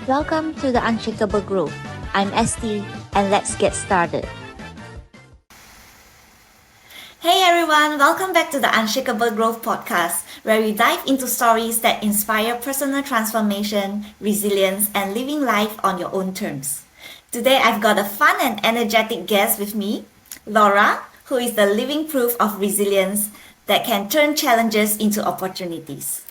Welcome to the Unshakable Growth. I'm Esty, and let's get started. Hey everyone, welcome back to the Unshakable Growth podcast, where we dive into stories that inspire personal transformation, resilience, and living life on your own terms. Today I've got a fun and energetic guest with me, Laura, who is the living proof of resilience that can turn challenges into opportunities.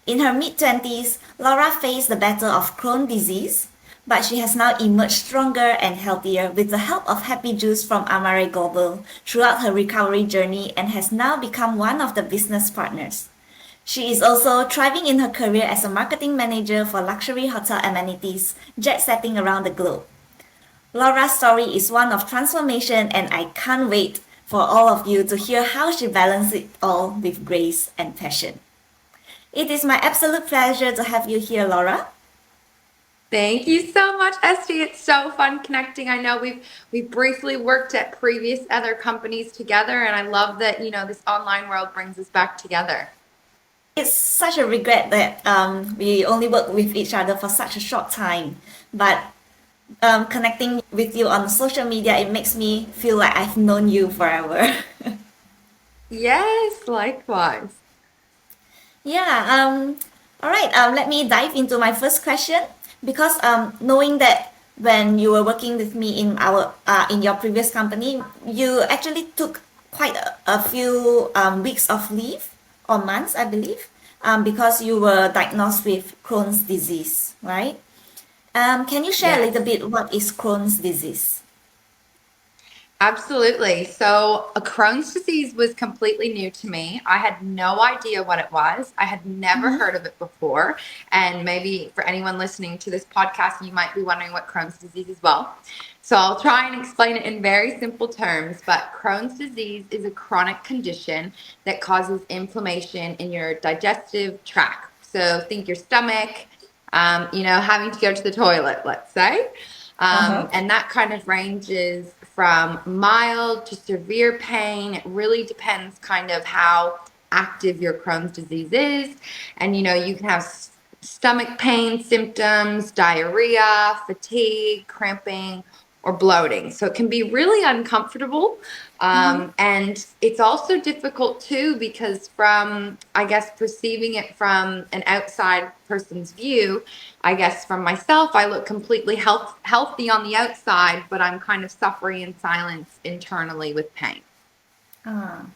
In her mid-20s, Laura faced the battle of Crohn disease, but she has now emerged stronger and healthier with the help of Happy Juice from Amare Global throughout her recovery journey and has now become one of the business partners. She is also thriving in her career as a marketing manager for luxury hotel amenities, jet setting around the globe. Laura's story is one of transformation, and I can't wait for all of you to hear how she balances it all with grace and passion. It is my absolute pleasure to have you here, Laura. Thank you so much, Esty. It's so fun connecting. I know we've briefly worked at previous other companies together, and I love that this online world brings us back together. It's such a regret that we only work with each other for such a short time, but connecting with you on social media, it makes me feel like I've known you forever. Yes, likewise. Yeah. All right. Let me dive into my first question because knowing that when you were working with me in your previous company, you actually took quite a few weeks of leave or months, I believe, because you were diagnosed with Crohn's disease, right? Can you share a Yes. little bit what is Crohn's disease? Absolutely. So, a Crohn's disease was completely new to me. I had no idea what it was. I had never Mm-hmm. heard of it before. And maybe for anyone listening to this podcast, you might be wondering what Crohn's disease is as well. So, I'll try and explain it in very simple terms. But Crohn's disease is a chronic condition that causes inflammation in your digestive tract. So, think your stomach, having to go to the toilet, let's say. Uh-huh. And that kind of ranges from mild to severe pain. It really depends kind of how active your Crohn's disease is. And, you can have stomach pain symptoms, diarrhea, fatigue, cramping, or bloating. So it can be really uncomfortable. Mm-hmm. And it's also difficult too because from, I guess, perceiving it from an outside person's view, I guess from myself, I look completely healthy on the outside, but I'm kind of suffering in silence internally with pain. Ah.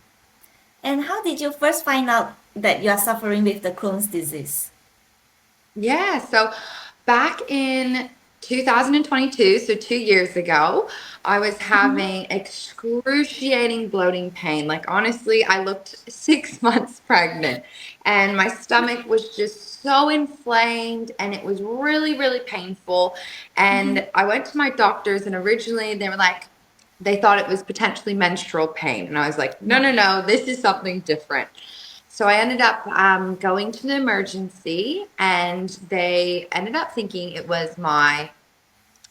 And how did you first find out that you are suffering with the Crohn's disease? Yeah, so back in 2022, so 2 years ago, I was Mm-hmm. having excruciating bloating pain. Like, honestly, I looked 6 months pregnant, and my stomach was just so inflamed, and it was really, really painful. Mm-hmm. And I went to my doctors, and originally they were like, they thought it was potentially menstrual pain. And I was like, no, no, no, this is something different. So I ended up going to the emergency, and they ended up thinking it was my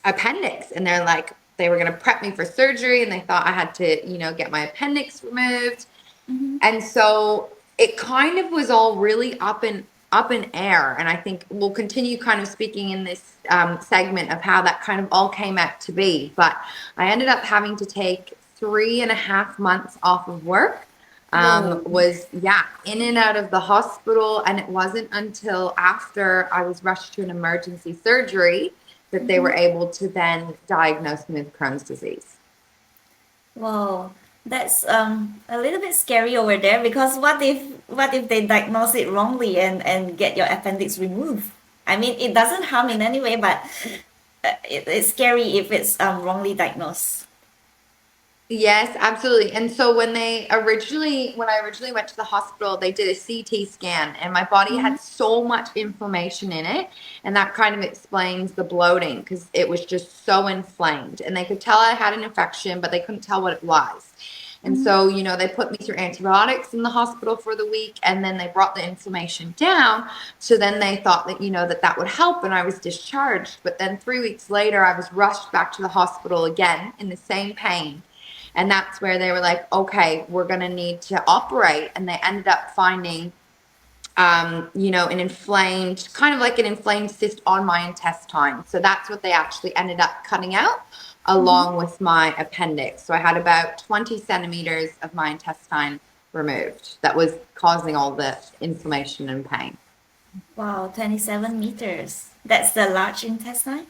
appendix. And they're like, they were going to prep me for surgery, and they thought I had to, get my appendix removed. Mm-hmm. And so it kind of was all really up in air. And I think we'll continue kind of speaking in this segment of how that kind of all came out to be. But I ended up having to take 3.5 months off of work. Whoa. Was in and out of the hospital, and it wasn't until after I was rushed to an emergency surgery that they were Mm-hmm. able to then diagnose me with Crohn's disease. Wow. That's a little bit scary over there because what if they diagnose it wrongly and get your appendix removed? I mean, it doesn't harm in any way, but it's scary if it's wrongly diagnosed. Yes, absolutely. And so when I originally went to the hospital, they did a CT scan, and my body Mm-hmm. had so much inflammation in it. And that kind of explains the bloating because it was just so inflamed. And they could tell I had an infection, but they couldn't tell what it was. And Mm-hmm. so, they put me through antibiotics in the hospital for the week, and then they brought the inflammation down. So then they thought that, that would help, and I was discharged. But then 3 weeks later, I was rushed back to the hospital again in the same pain, and that's where they were like, okay, we're going to need to operate. And they ended up finding an inflamed, kind of like an inflamed cyst on my intestine. So that's what they actually ended up cutting out along with my appendix. So I had about 20 centimeters of my intestine removed that was causing all the inflammation and pain. Wow, 27 meters. That's the large intestine?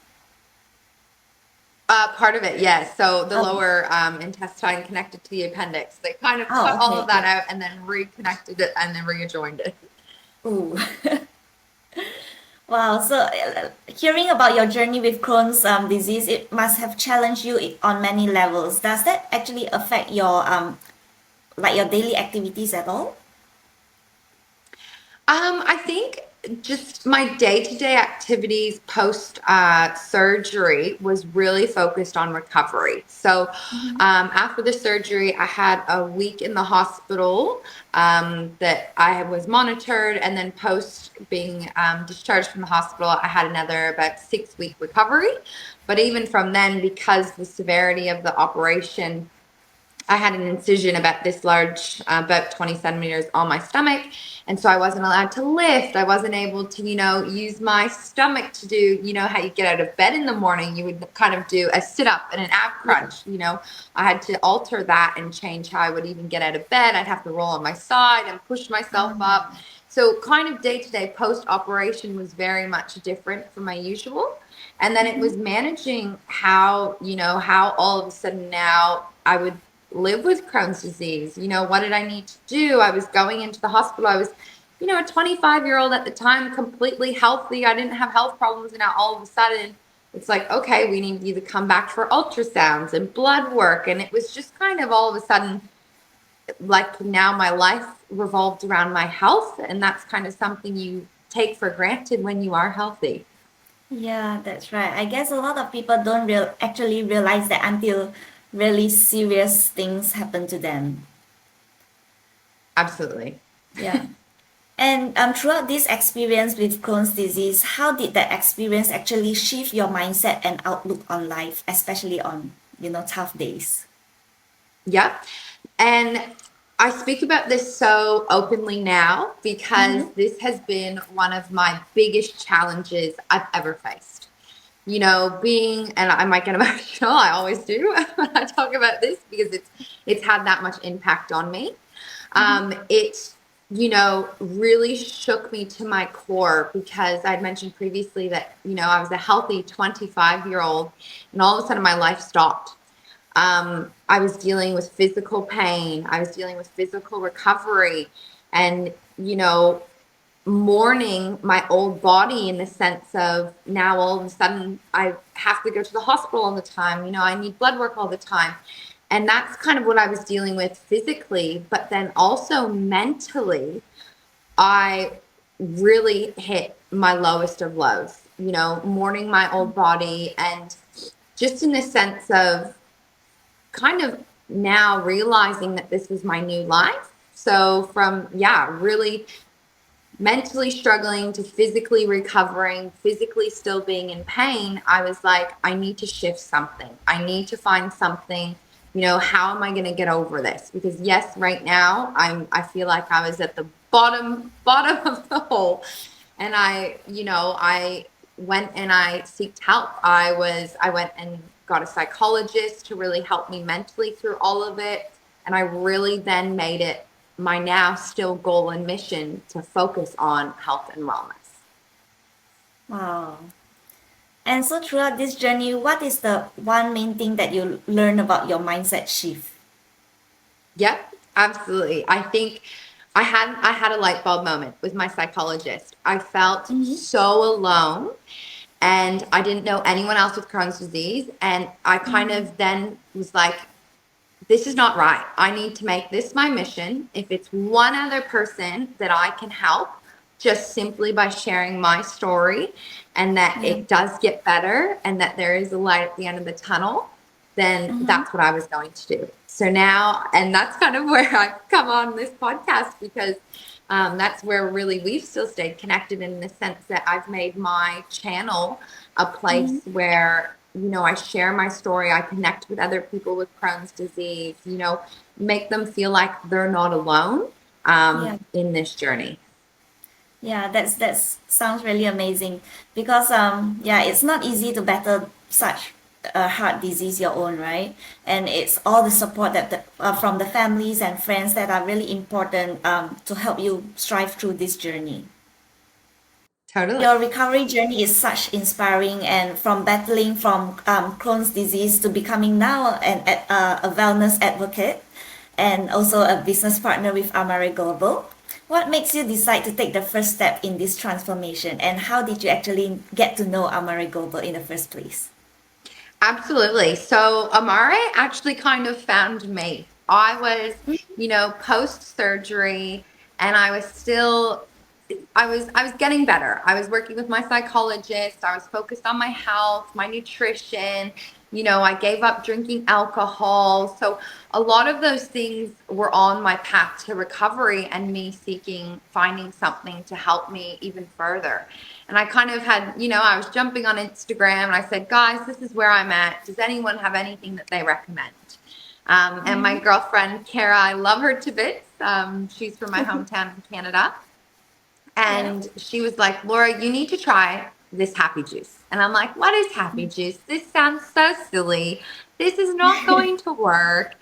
Part of it, yes. So the Okay. lower intestine connected to the appendix. They kind of cut Oh, all okay, of that yeah. out and then reconnected it and then rejoined it. Ooh. Wow, so hearing about your journey with Crohn's disease, it must have challenged you on many levels. Does that actually affect your like your daily activities at all? I think just my day-to-day activities post surgery was really focused on recovery. So after the surgery, I had a week in the hospital that I was monitored, and then post being discharged from the hospital, I had another about 6-week recovery. But even from then, because the severity of the operation, I had an incision about this large, about 20 centimeters on my stomach. And so I wasn't allowed to lift. I wasn't able to, use my stomach to do, how you get out of bed in the morning. You would kind of do a sit up and an ab Yeah. crunch. I had to alter that and change how I would even get out of bed. I'd have to roll on my side and push myself up. So kind of day to day post operation was very much different from my usual. And then it was managing how all of a sudden now I would live with Crohn's disease. What did I need to do? I was going into the hospital. I was, a 25-year-old at the time, completely healthy. I didn't have health problems. And now all of a sudden, it's like, okay, we need you to come back for ultrasounds and blood work. And it was just kind of all of a sudden, like now my life revolved around my health. And that's kind of something you take for granted when you are healthy. Yeah, that's right. I guess a lot of people don't actually realize that until really serious things happen to them. Absolutely. Yeah. And throughout this experience with Crohn's disease, how did that experience actually shift your mindset and outlook on life, especially on, tough days? Yeah. And I speak about this so openly now because Mm-hmm. this has been one of my biggest challenges I've ever faced. And I might get emotional, I always do when I talk about this because it's had that much impact on me. It really shook me to my core because I'd mentioned previously that, I was a healthy 25-year-old and all of a sudden my life stopped. I was dealing with physical pain. I was dealing with physical recovery and, mourning my old body in the sense of now all of a sudden I have to go to the hospital all the time. I need blood work all the time. And that's kind of what I was dealing with physically, but then also mentally, I really hit my lowest of lows, mourning my old body and just in the sense of kind of now realizing that this was my new life. So from, really mentally struggling to physically recovering, physically still being in pain, I was like, I need to shift something. I need to find something, how am I going to get over this? Because yes, right now I feel like I was at the bottom of the hole. And I went and I sought help. I went and got a psychologist to really help me mentally through all of it. And I really then made it my now still goal and mission to focus on health and wellness. Wow. And so throughout this journey, what is the one main thing that you learn about your mindset shift? Yep, absolutely. I think I had a light bulb moment with my psychologist. I felt Mm-hmm. so alone and I didn't know anyone else with Crohn's disease. And I kind of then was like, this is not right. I need to make this my mission. If it's one other person that I can help just simply by sharing my story and that Yeah. it does get better and that there is a light at the end of the tunnel, then Mm-hmm. that's what I was going to do. So now, and that's kind of where I've come on this podcast because that's where really we've still stayed connected in the sense that I've made my channel a Mm-hmm. place where, I share my story. I connect with other people with Crohn's disease, make them feel like they're not alone Yeah. in this journey. Yeah, that's sounds really amazing because yeah, it's not easy to battle such a heart disease your own, right? And it's all the support from the families and friends that are really important to help you strive through this journey. Totally. Your recovery journey is such inspiring, and from battling from Crohn's disease to becoming now a wellness advocate and also a business partner with Amare Global. What makes you decide to take the first step in this transformation, and how did you actually get to know Amare Global in the first place? Absolutely. So Amare actually kind of found me. I was, post surgery, and I was getting better. I was working with my psychologist. I was focused on my health, my nutrition. I gave up drinking alcohol. So a lot of those things were on my path to recovery and me finding something to help me even further. And I kind of had, I was jumping on Instagram and I said, guys, this is where I'm at. Does anyone have anything that they recommend? And my girlfriend, Kara, I love her to bits. She's from my hometown in Canada. Yeah. And she was like, Laura, you need to try this happy juice. And I'm like, what is happy juice? This sounds so silly. This is not going to work.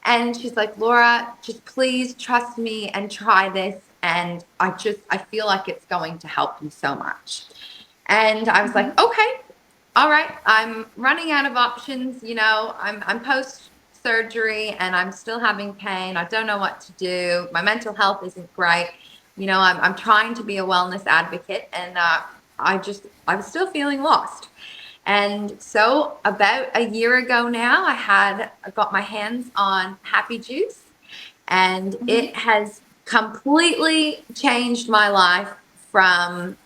And she's like, Laura, just please trust me and try this. And I feel like it's going to help you so much. And I was like, okay, all right. I'm running out of options. I'm post surgery and I'm still having pain. I don't know what to do. My mental health isn't great. I'm trying to be a wellness advocate, and I was still feeling lost. And so about a year ago now, I got my hands on Happy Juice, and it has completely changed my life from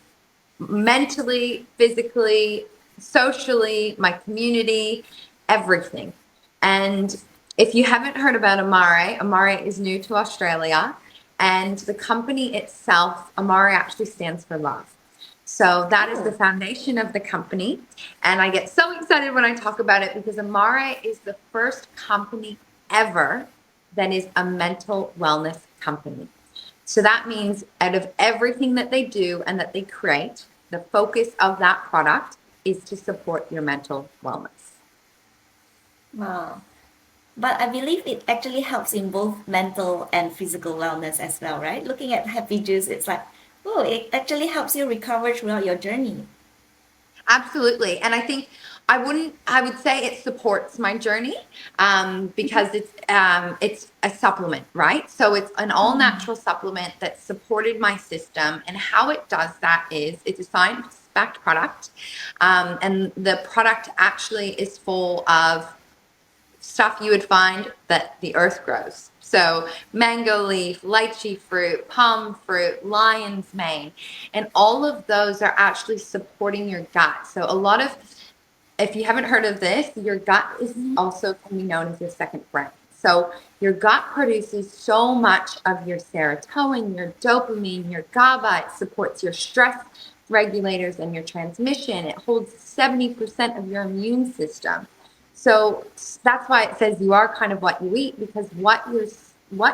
mentally, physically, socially, my community, everything. And if you haven't heard about Amare, Amare is new to Australia. And the company itself, Amare actually stands for love. So that is the Oh, foundation of the company. And I get so excited when I talk about it because Amare is the first company ever that is a mental wellness company. So that means out of everything that they do and that they create, the focus of that product is to support your mental wellness. wow. But I believe it actually helps in both mental and physical wellness as well, right? Looking at Happy Juice, it's like, oh, it actually helps you recover throughout your journey. Absolutely. And I think I would say it supports my journey because it's a supplement, right? So it's an all natural supplement that supported my system. And how it does that is it's a science backed product. And the product actually is full of stuff you would find that the earth grows. So mango leaf, lychee fruit, palm fruit, lion's mane, and all of those are actually supporting your gut. So a lot of, if you haven't heard of this, your gut is also can be known as your second brain. So your gut produces so much of your serotonin, your dopamine, your GABA. It supports your stress regulators and your transmission. It holds 70% of your immune system. So that's why it says you are kind of what you eat, because what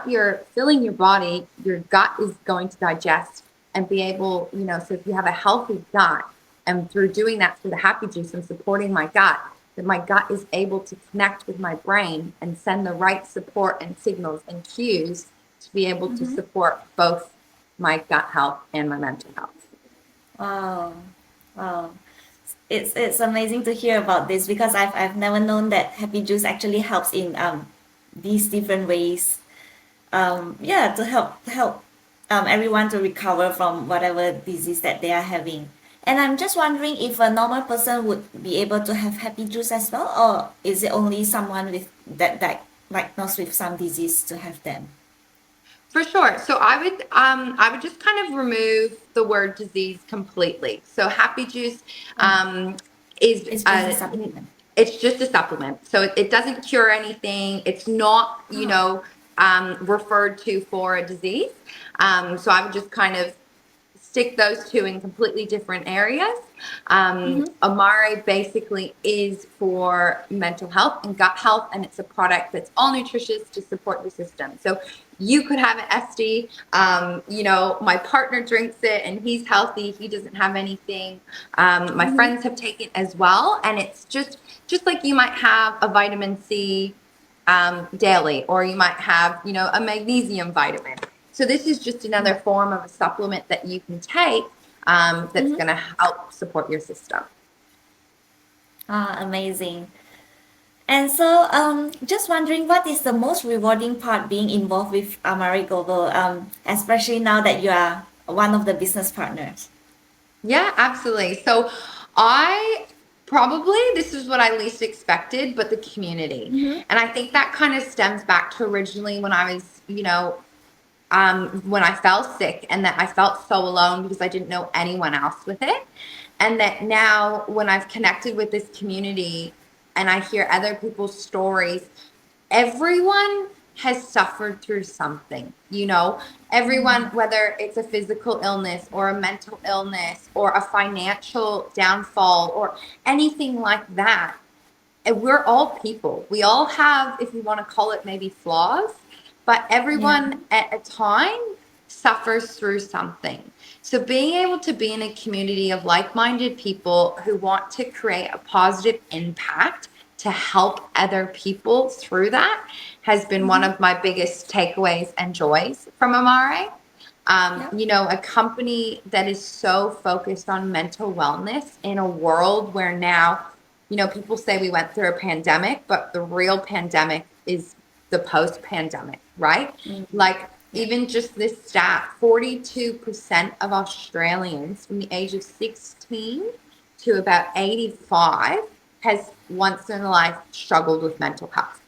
you're filling your body, your gut is going to digest and be able, so if you have a healthy gut, and through doing that through the happy juice and supporting my gut, that my gut is able to connect with my brain and send the right support and signals and cues to be able to support both my gut health and my mental health. Wow, wow. It's amazing to hear about this because I've never known that Happy Juice actually helps in these different ways. Yeah, to help everyone to recover from whatever disease that they are having. And I'm just wondering if a normal person would be able to have Happy Juice as well, or is it only someone with that diagnosed with some disease to have them? For sure. So I would just kind of remove the word disease completely. So happy juice is It's just a supplement. it's just a supplement. So it doesn't cure anything. It's not, referred to for a disease. So I would just kind of stick those two in completely different areas. Mm-hmm. Amare basically is for mental health and gut health, and it's a product that's all nutritious to support the system. So you could have an SD. My partner drinks it and he's healthy. He doesn't have anything. My Mm-hmm. friends have taken it as well, and it's just like you might have a vitamin C daily, or you might have, a magnesium vitamin. So this is just another form of a supplement that you can take that's going to help support your system. Amazing. And so, just wondering, what is the most rewarding part being involved with Amare Global, especially now that you are one of the business partners? Yeah, absolutely. So I probably, this is what I least expected, but the community. Mm-hmm. And I think that kind of stems back to originally when I was, when I fell sick, and that I felt so alone because I didn't know anyone else with it. And that now when I've connected with this community and I hear other people's stories, everyone has suffered through something, everyone, whether it's a physical illness or a mental illness or a financial downfall or anything like that. And we're all people. We all have, if you want to call it, maybe flaws, but Yeah. everyone at a time suffers through something. So being able to be in a community of like-minded people who want to create a positive impact to help other people through that has been one Mm-hmm. of my biggest takeaways and joys from Amare. Yeah. A company that is so focused on mental wellness in a world where now, people say we went through a pandemic, but the real pandemic is the post-pandemic, right? Mm-hmm. Like, Yeah. even just this stat, 42% of Australians from the age of 16 to about 85 has once in a life struggled with mental health.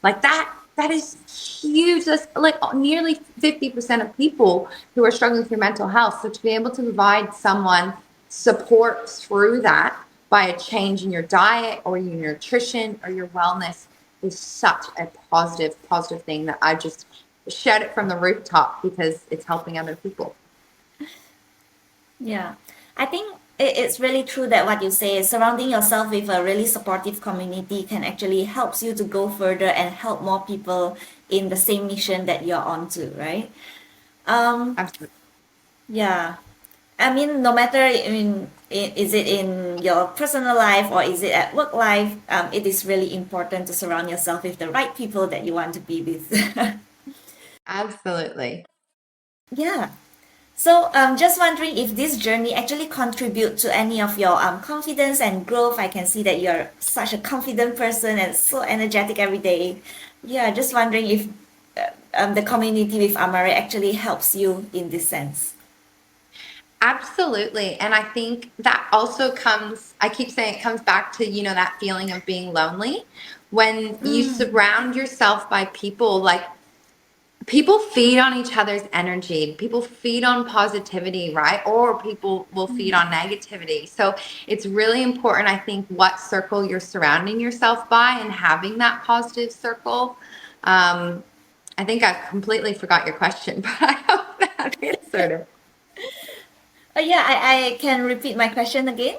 Like that is huge. That's like nearly 50% of people who are struggling through mental health. So to be able to provide someone support through that by a change in your diet or your nutrition or your wellness is such a positive thing that I just shout it from the rooftop because it's helping other people. Yeah, I think it's really true that what you say is surrounding yourself with a really supportive community can actually helps you to go further and help more people in the same mission that you're on to, right? Um, Absolutely. yeah. I mean, no matter, is it in your personal life or is it at work life, it is really important to surround yourself with the right people that you want to be with. Absolutely. Yeah. So, just wondering if this journey actually contribute to any of your confidence and growth. I can see that you're such a confident person and so energetic every day. Yeah, just wondering if the community with Amare actually helps you in this sense. Absolutely. And I think that also comes, I keep saying it comes back to, that feeling of being lonely. When you Mm, surround yourself by people, like people feed on each other's energy, people feed on positivity, right? Or people will feed on negativity. So it's really important, I think, what circle you're surrounding yourself by and having that positive circle. Um, I think I've completely forgot your question, but I hope that answered it. yeah, I can repeat my question again.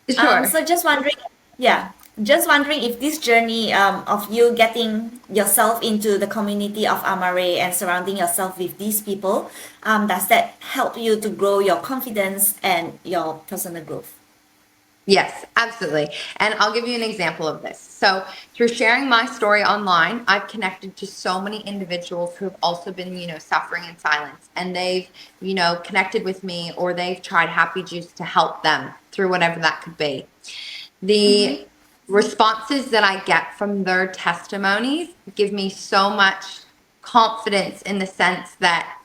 Sure. So just wondering, yeah, just wondering if this journey of you getting yourself into the community of Amare and surrounding yourself with these people, does that help you to grow your confidence and your personal growth? Yes, absolutely. And I'll give you an example of this. So, through sharing my story online, I've connected to so many individuals who have also been, suffering in silence. And they've, connected with me, or they've tried Happy Juice to help them through whatever that could be. Mm-hmm. The responses that I get from their testimonies give me so much confidence in the sense that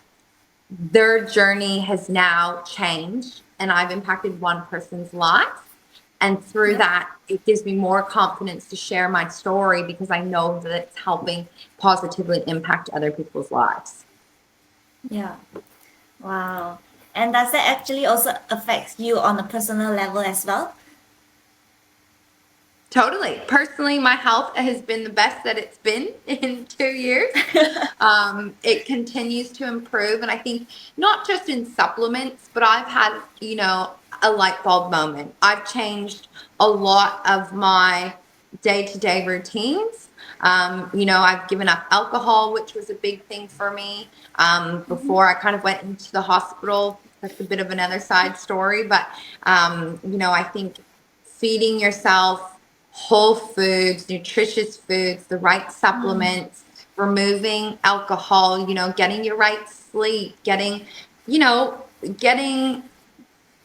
their journey has now changed and I've impacted one person's life. And through Yep. that, it gives me more confidence to share my story because I know that it's helping positively impact other people's lives. Yeah. Wow. And does that actually also affect you on a personal level as well? Totally. Personally, my health has been the best that it's been in 2 years. It continues to improve. And I think not just in supplements, but I've had, a light bulb moment. I've changed a lot of my day-to-day routines. I've given up alcohol, which was a big thing for me. Before I kind of went into the hospital. That's a bit of another side story. But, I think feeding yourself whole foods, nutritious foods, the right supplements, removing alcohol, getting your right sleep, you know, getting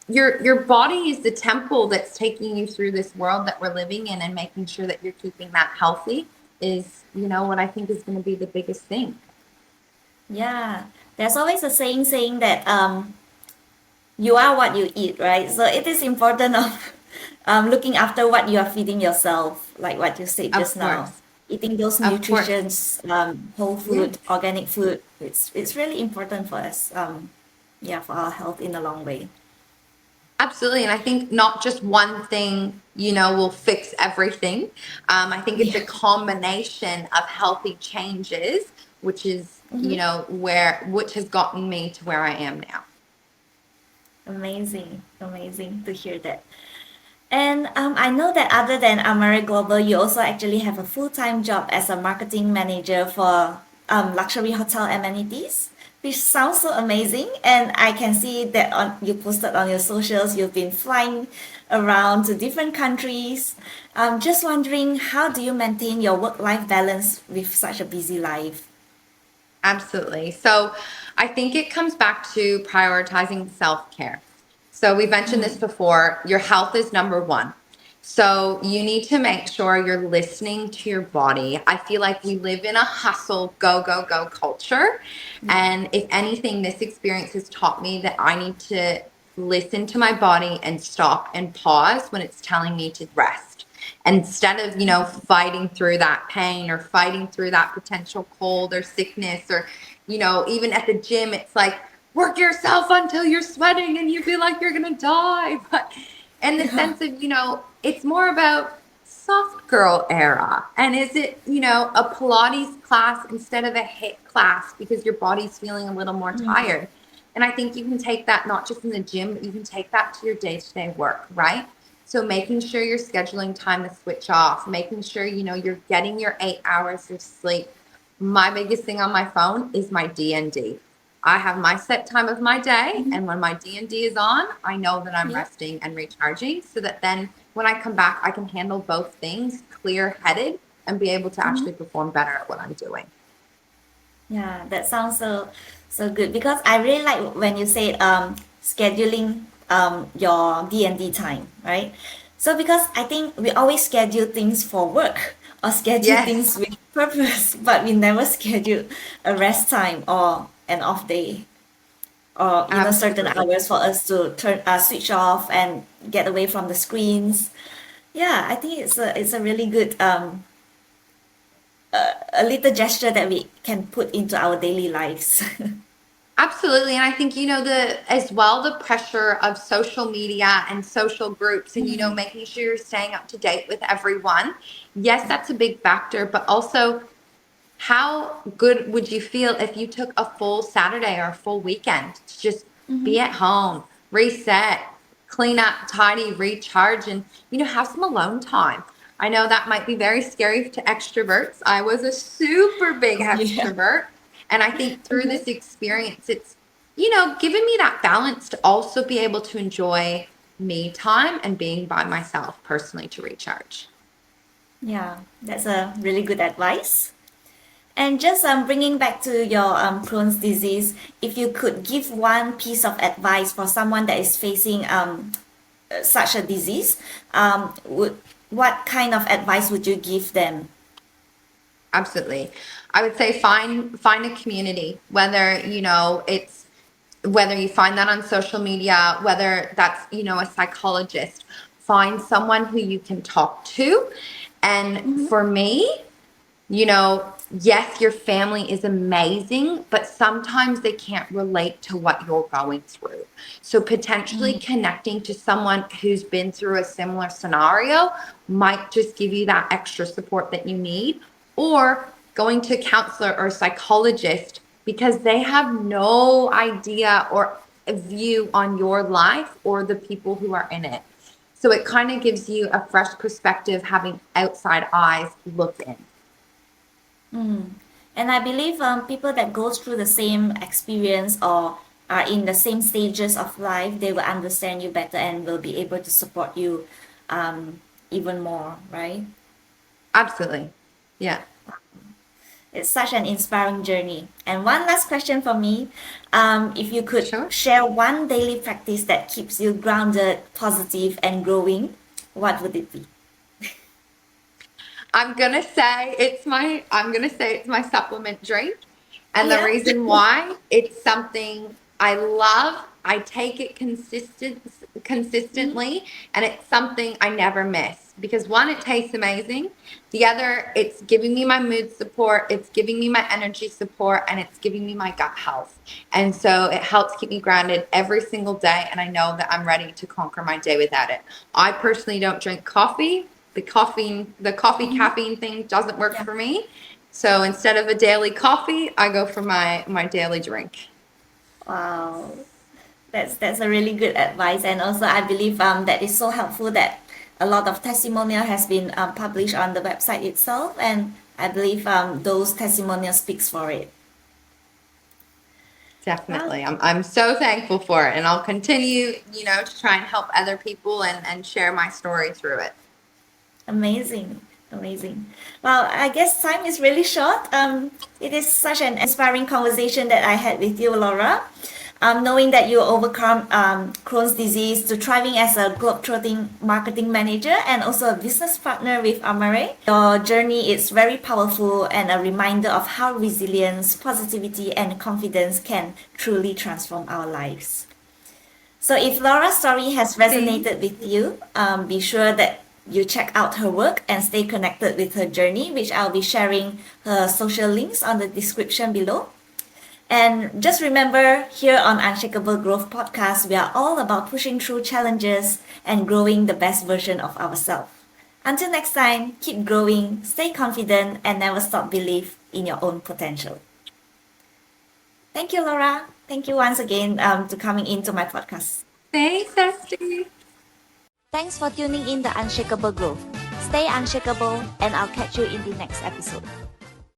your body is the temple that's taking you through this world that we're living in, and making sure that you're keeping that healthy is, what I think is going to be the biggest thing. Yeah, there's always a saying that you are what you eat, right? So it is important of looking after what you are feeding yourself, like what you said Of just now. course. Eating those Of course. nutritions, whole Yes. food, organic food, it's really important for us. Yeah, for our health in the long way. Absolutely. And I think not just one thing, will fix everything. I think it's a Yeah. combination of healthy changes, which is, Mhm. which has gotten me to where I am now. Amazing, amazing to hear that. And I know that other than Amare Global, you also actually have a full-time job as a marketing manager for luxury hotel amenities, which sounds so amazing. And I can see that you posted on your socials, you've been flying around to different countries. I'm just wondering, how do you maintain your work-life balance with such a busy life? Absolutely. So I think it comes back to prioritizing self-care. So we mentioned this before, your health is number one. So you need to make sure you're listening to your body. I feel like we live in a hustle, go, go, go culture. Yeah. And if anything, this experience has taught me that I need to listen to my body and stop and pause when it's telling me to rest. Instead of, fighting through that pain or fighting through that potential cold or sickness, or, even at the gym, it's like, work yourself until you're sweating and you feel like you're going to die. But in the Yeah. sense of, it's more about soft girl era. And is it, a Pilates class instead of a HIIT class because your body's feeling a little more tired? And I think you can take that not just in the gym, but you can take that to your day-to-day work, right? So making sure you're scheduling time to switch off, making sure, you're getting your 8 hours of sleep. My biggest thing on my phone is my D&D. I have my set time of my day, and when my D&D is on, I know that I'm Yeah. resting and recharging, so that then when I come back, I can handle both things clear-headed and be able to actually perform better at what I'm doing. Yeah, that sounds so good because I really like when you say scheduling your D&D time, right? So because I think we always schedule things for work or schedule Yes, things with purpose, but we never schedule a rest time or an off day or certain absolutely. hours for us to switch off and get away from the screens. Yeah, I think it's a really good a little gesture that we can put into our daily lives. Absolutely. And I think, the pressure of social media and social groups and, making sure you're staying up to date with everyone. Yes, that's a big factor, but also how good would you feel if you took a full Saturday or a full weekend to just be at home, reset, clean up, tidy, recharge, and, have some alone time? I know that might be very scary to extroverts. I was a super big Yeah. extrovert. And I think through this experience, it's, given me that balance to also be able to enjoy me time and being by myself personally to recharge. Yeah, that's a really good advice. And just bringing back to your Crohn's disease, if you could give one piece of advice for someone that is facing such a disease, would what kind of advice would you give them? Absolutely. I would say find a community, whether, it's whether you find that on social media, whether that's, a psychologist, find someone who you can talk to. And for me, you know, yes, your family is amazing, but sometimes they can't relate to what you're going through. So potentially connecting to someone who's been through a similar scenario might just give you that extra support that you need, or going to a counselor or a psychologist because they have no idea or a view on your life or the people who are in it. So it kind of gives you a fresh perspective having outside eyes look in. And I believe people that go through the same experience or are in the same stages of life, they will understand you better and will be able to support you even more, right? Absolutely. Yeah. It's such an inspiring journey. And one last question for me. If you could Sure. share one daily practice that keeps you grounded, positive, and growing, what would it be? I'm gonna say it's my supplement drink. And the Yeah. reason why, it's something I love. I take it consistently, and it's something I never miss because one, it tastes amazing. The other, it's giving me my mood support, it's giving me my energy support, and it's giving me my gut health. And so it helps keep me grounded every single day, and I know that I'm ready to conquer my day without it. I personally don't drink coffee. The coffee caffeine thing doesn't work Yeah. for me. So instead of a daily coffee, I go for my daily drink. Wow. That's a really good advice, and also I believe that is so helpful that a lot of testimonial has been published on the website itself, and I believe those testimonials speaks for it. Wow, Definitely. I'm so thankful for it. And I'll continue, to try and help other people and share my story through it. amazing, amazing. Well, I guess time is really short. It is such an inspiring conversation that I had with you, Laura. Knowing that you overcome Crohn's disease to thriving as a globetrotting marketing manager and also a business partner with Amare. Your journey is very powerful and a reminder of how resilience, positivity, and confidence can truly transform our lives. So if Laura's story has Thanks. resonated with you, be sure that you check out her work and stay connected with her journey, which I'll be sharing her social links on the description below. And just remember, here on Unshakable Growth Podcast, we are all about pushing through challenges and growing the best version of ourselves. Until next time, keep growing, stay confident, and never stop belief in your own potential. Thank you, Laura. Thank you once again to coming into my podcast. Thanks, Esther. Thanks for tuning in the Unshakable Growth. Stay unshakable, and I'll catch you in the next episode.